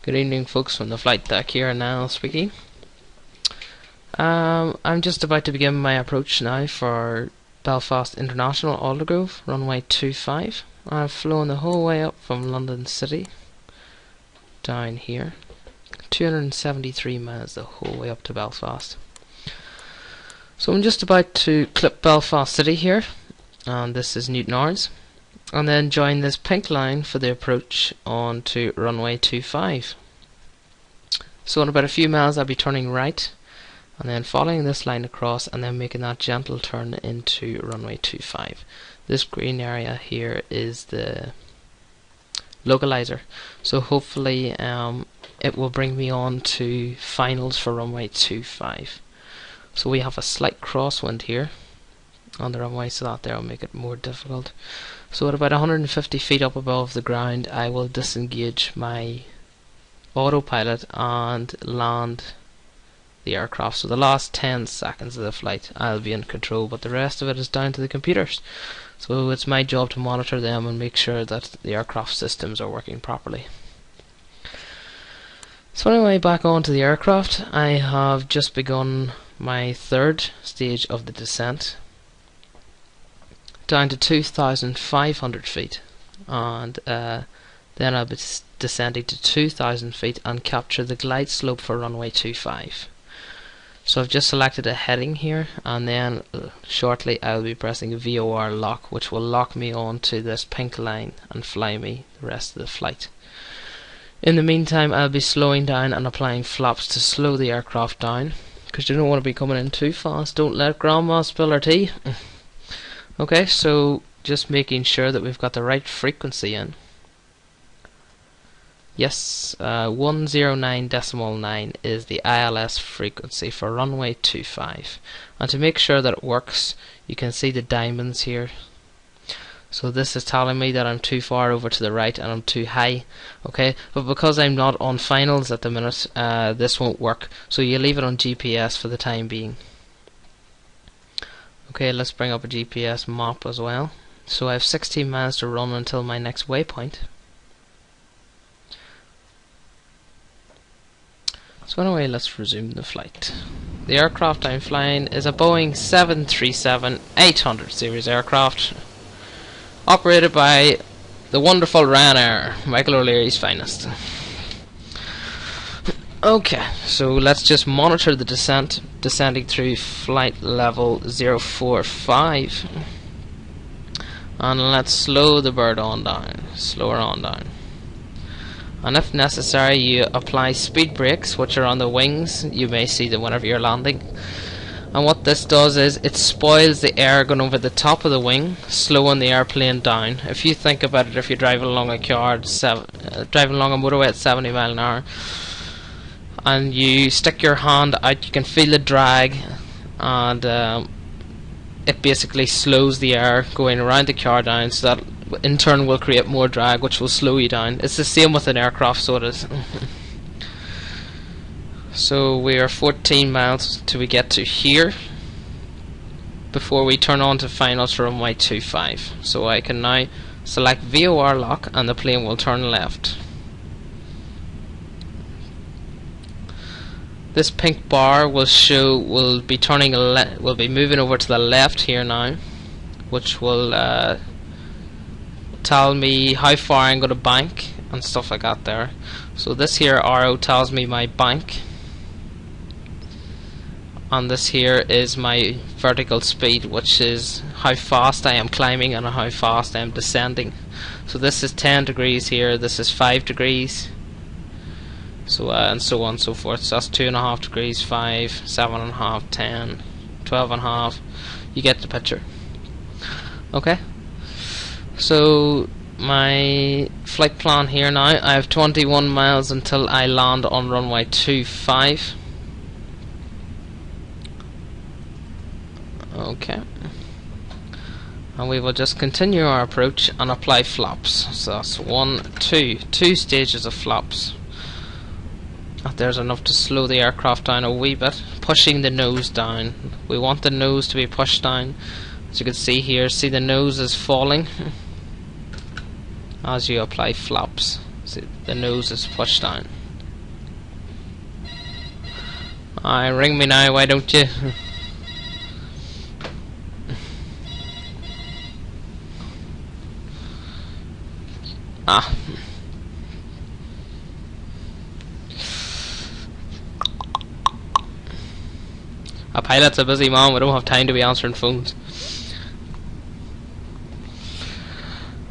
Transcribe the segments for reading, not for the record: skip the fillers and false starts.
Good evening, folks, from the flight deck here now speaking. I'm just about to begin my approach now for Belfast International Aldergrove, runway 25. I've flown the whole way up from London City down here, 273 miles the whole way up to Belfast. So I'm just about to clip Belfast City here, and this is Newton Ards, and then join this pink line for the approach on to runway 25. So in about a few miles I'll be turning right and then following this line across and then making that gentle turn into runway 25. This green area here is the localizer, so hopefully it will bring me on to finals for runway 25. So we have a slight crosswind here on the runway, so that there will make it more difficult. So at about 150 feet up above the ground I will disengage my autopilot and land the aircraft. So the last 10 seconds of the flight I'll be in control, but the rest of it is down to the computers. So it's my job to monitor them and make sure that the aircraft systems are working properly. So anyway, back onto the aircraft. I have just begun my third stage of the descent down to 2,500 feet, and then I'll be descending to 2,000 feet and capture the glide slope for runway 25. So I've just selected a heading here, and then shortly I'll be pressing VOR lock, which will lock me onto this pink line and fly me the rest of the flight. In the meantime I'll be slowing down and applying flaps to slow the aircraft down, because you don't want to be coming in too fast. Don't let grandma spill her tea. Okay, so just making sure that we've got the right frequency in. Yes, 109.9 is the ILS frequency for runway 25. And to make sure that it works, you can see the diamonds here. So this is telling me that I'm too far over to the right and I'm too high. Okay, but because I'm not on finals at the minute, this won't work. So you leave it on GPS for the time being. Okay, let's bring up a GPS map as well. So I have 16 miles to run until my next waypoint. So anyway, let's resume the flight. The aircraft I'm flying is a Boeing 737-800 series aircraft, operated by the wonderful Ryanair, Michael O'Leary's finest. Okay, so let's just monitor the descent, descending through flight level 045, and let's slow the bird on down, slow her on down. And if necessary you apply speed brakes, which are on the wings. You may see them whenever you're landing, and what this does is it spoils the air going over the top of the wing, slowing the airplane down. If you think about it, if you're driving along a driving along a motorway at 70 miles an hour and you stick your hand out, you can feel the drag, and it basically slows the air going around the car down, so that in turn will create more drag, which will slow you down. It's the same with an aircraft, so it is. So we are 14 miles till we get to here before we turn on to finals for runway 25. So I can now select VOR lock and the plane will turn left. This pink bar will show will be moving over to the left here now, which will tell me how far I'm going to bank and stuff like that there. So this here arrow tells me my bank, and this here is my vertical speed, which is how fast I am climbing and how fast I am descending. So this is 10 degrees here, this is 5 degrees, so and so on and so forth. So that's 2.5 degrees, 5, 7.5, 10, 12.5. You get the picture. Okay, so my flight plan here now, I have 21 miles until I land on runway 25. Okay, and we will just continue our approach and apply flaps. So that's two stages of flaps. There's enough to slow the aircraft down a wee bit, pushing the nose down. We want the nose to be pushed down. As you can see here, see the nose is falling as you apply flaps. See, the nose is pushed down. Ring me now, why don't you? Ah. A pilot's a busy man, we don't have time to be answering phones.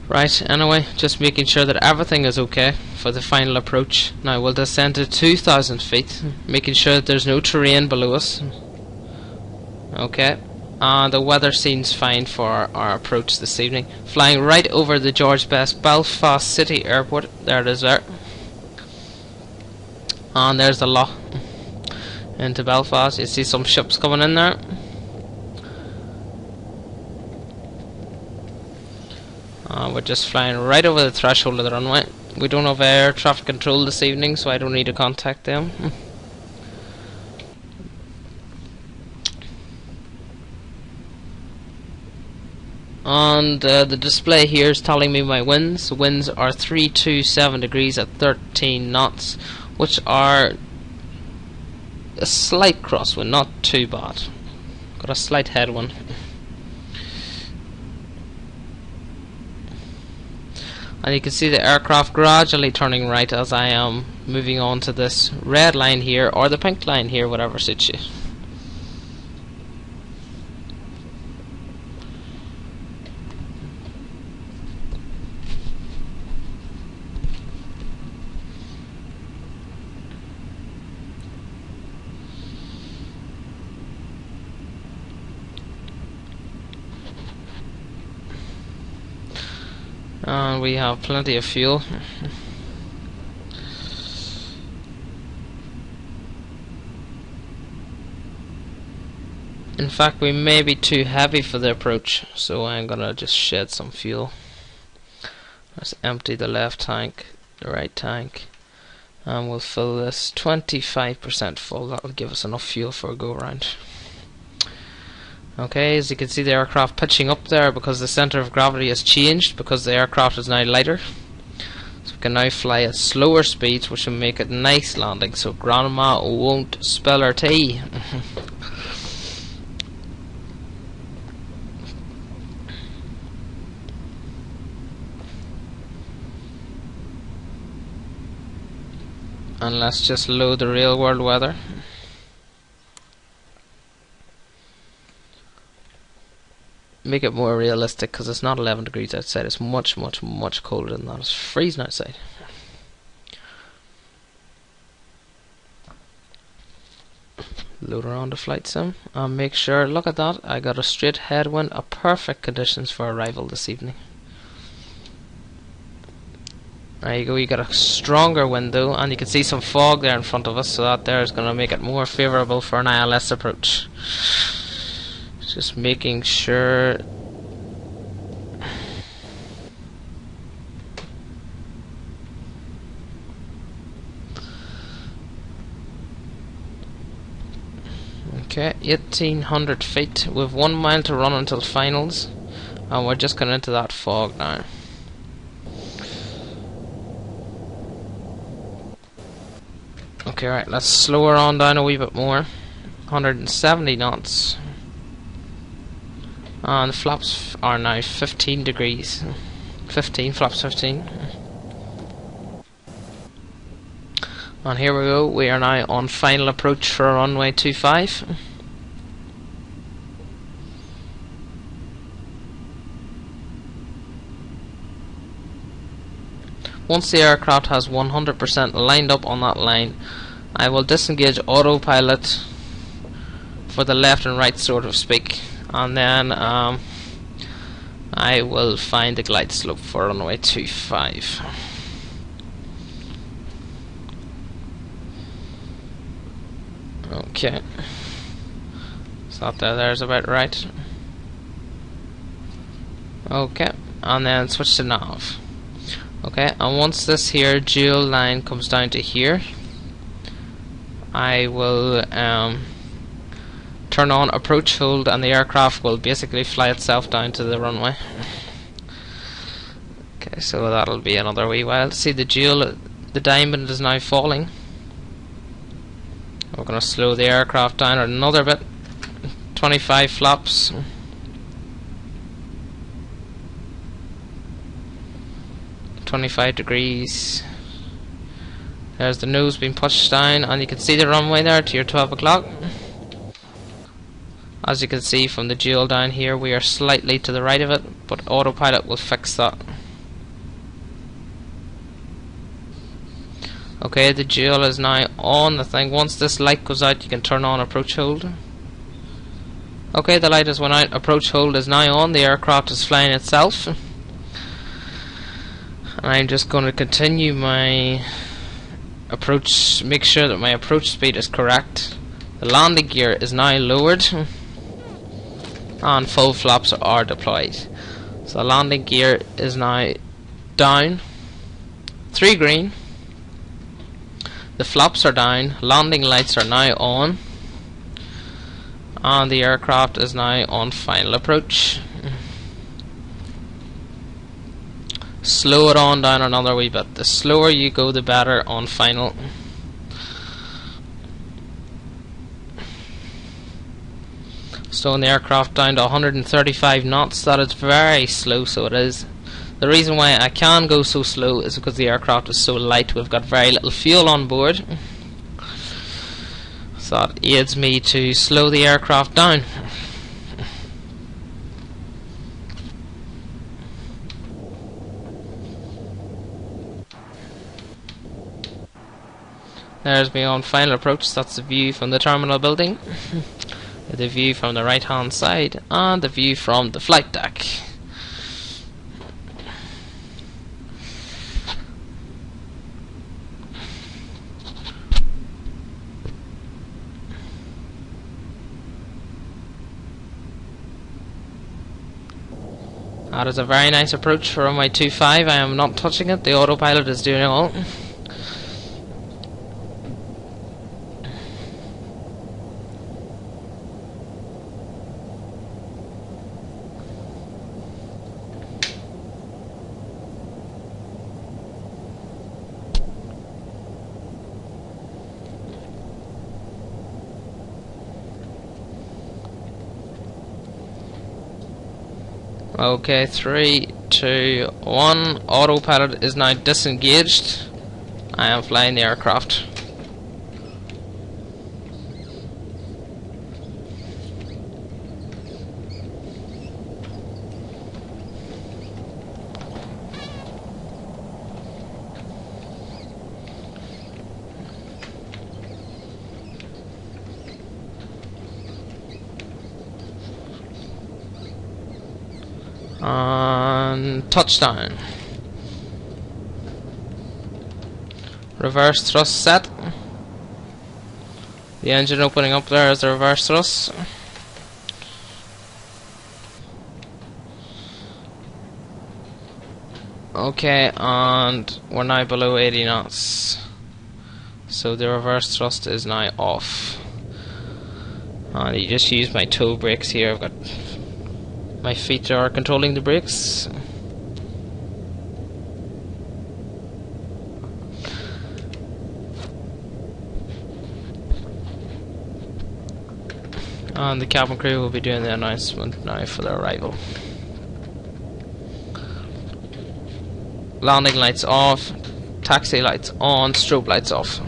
Right, anyway, just making sure that everything is okay for the final approach. Now we'll descend to 2,000 feet, making sure that there's no terrain below us. Okay, the weather seems fine for our approach this evening. Flying right over the George Best Belfast City Airport. There it is there. And there's the lock into Belfast. You see some ships coming in there. We're just flying right over the threshold of the runway. We don't have air traffic control this evening, so I don't need to contact them. And the display here is telling me my winds. The winds are 327 degrees at 13 knots, which are a slight crosswind, not too bad. Got a slight headwind. And you can see the aircraft gradually turning right as I am moving on to this red line here, or the pink line here, whatever suits you. And we have plenty of fuel. In fact, we may be too heavy for the approach, so I'm gonna just shed some fuel. Let's empty the left tank, the right tank, and we'll fill this 25% full. That'll give us enough fuel for a go round. Okay, as you can see the aircraft pitching up there because the centre of gravity has changed because the aircraft is now lighter. So we can now fly at slower speeds, which will make it nice landing so Grandma won't spill her tea. And let's just load the real world weather. Make it more realistic because it's not 11 degrees outside, it's much colder than that. It's freezing outside. Load her on the flight sim and make sure, look at that, I got a straight headwind, a perfect conditions for arrival this evening. There you go, you got a stronger wind though, and you can see some fog there in front of us, so that there is going to make it more favourable for an ILS approach. Just making sure. Okay, 1,800 feet. We've 1 mile to run until finals, and we're just going into that fog now. Okay, right, let's slow her on down a wee bit more. 170 knots. And the flaps are now 15 degrees. 15, flaps 15. And here we go, we are now on final approach for runway 25. Once the aircraft has 100% lined up on that line, I will disengage autopilot for the left and right, so to speak, and then I will find the glide slope for runway 25. Okay, so there's about right. Okay, and then switch to nav. Okay, and once this here dual line comes down to here, I will turn on approach hold, and the aircraft will basically fly itself down to the runway. Okay, so that'll be another wee while. See the dual, the diamond is now falling. We're going to slow the aircraft down another bit. 25 flaps. (25°). There's the nose being pushed down, and you can see the runway there to your 12 o'clock. As you can see from the dual down here, we are slightly to the right of it, but autopilot will fix that. Okay, the dual is now on. I think once this light goes out, you can turn on approach hold. Okay, the light has went out. Approach hold is now on. The aircraft is flying itself. And I'm just going to continue my approach, make sure that my approach speed is correct. The landing gear is now lowered, and full flaps are deployed. So the landing gear is now down, 3 green. The flaps are down, landing lights are now on, and the aircraft is now on final approach. Slow it on down another wee bit. The slower you go, the better on final. Slowing the aircraft down to 135 knots. That is very slow, so it is. The reason why I can go so slow is because the aircraft is so light. We've got very little fuel on board, so that aids me to slow the aircraft down. There's me on final approach. That's the view from the terminal building, the view from the right hand side, and the view from the flight deck. That is a very nice approach for runway 25. I am not touching it. The autopilot is doing it all. Okay, 3, 2, 1. Autopilot is now disengaged. I am flying the aircraft. And touchdown. Reverse thrust set. The engine opening up there is the reverse thrust. Okay, and we're now below 80 knots. So the reverse thrust is now off. And you just use my toe brakes here. I've got my feet are controlling the brakes. And the cabin crew will be doing the announcement now for their arrival. Landing lights off, taxi lights on, strobe lights off.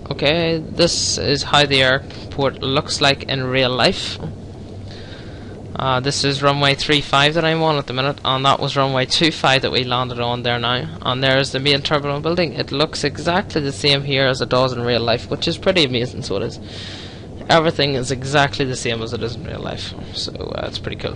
Okay, this is how the airport looks like in real life. This is runway 35 that I'm on at the minute, and that was runway 25 that we landed on there now. And there's the main terminal building. It looks exactly the same here as it does in real life, which is pretty amazing, so it is. Everything is exactly the same as it is in real life, so it's pretty cool.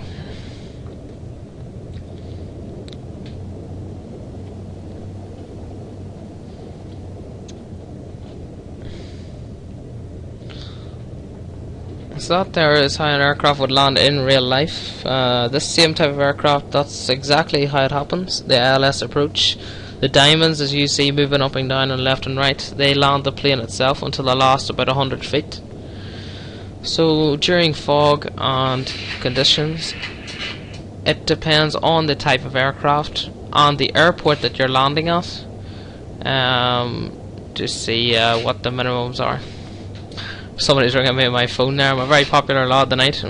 So that there is how an aircraft would land in real life. This same type of aircraft, that's exactly how it happens. The ILS approach. The diamonds, as you see, moving up and down and left and right, they land the plane itself until they last about 100 feet. So during fog and conditions, it depends on the type of aircraft, on the airport that you're landing at, to see what the minimums are. Somebody's ringing me on my phone there. I'm a very popular lad tonight.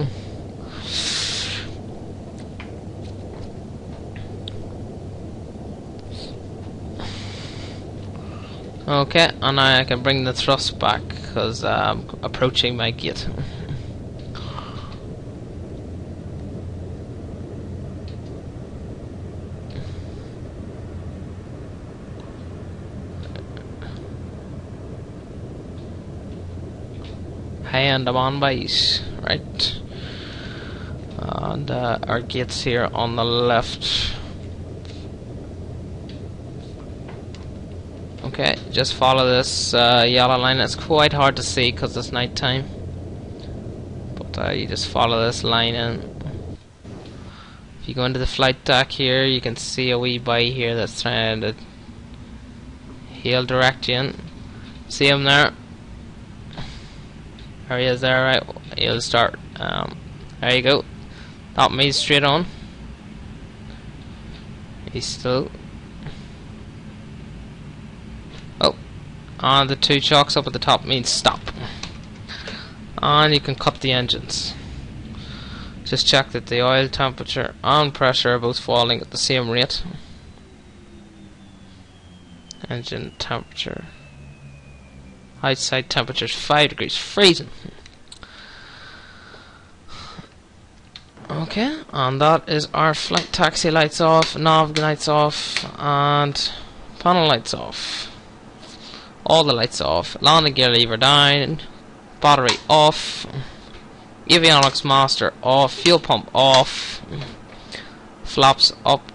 Okay, and now I can bring the thrust back because I'm approaching my gate. Hey, and I'm on base, right? And our gate's here on the left. Okay, just follow this yellow line. It's quite hard to see because it's night time, but you just follow this line in. If you go into the flight deck here, you can see a wee boy here that's trying to he'll direct you in. See him there? There he is there, right? He'll start. There you go. That means straight on. He's still. Oh, and the two chalks up at the top means stop. And you can cut the engines. Just check that the oil temperature and pressure are both falling at the same rate. Engine temperature. Outside temperature is 5 degrees, freezing. Okay, and that is our flight taxi lights off, nav lights off, and panel lights off. All the lights off. Landing gear lever down, battery off, avionics master off, fuel pump off, flaps up,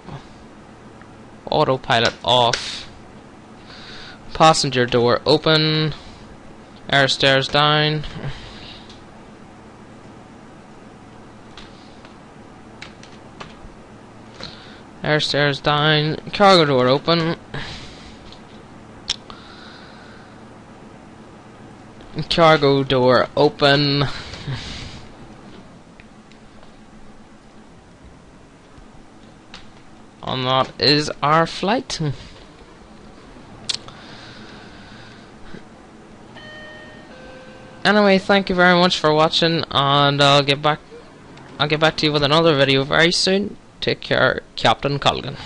autopilot off, passenger door open, air stairs down, air stairs down, cargo door open, cargo door open, and that is our flight. Anyway, thank you very much for watching, and I'll get back to you with another video very soon. Take care, Captain Colgan.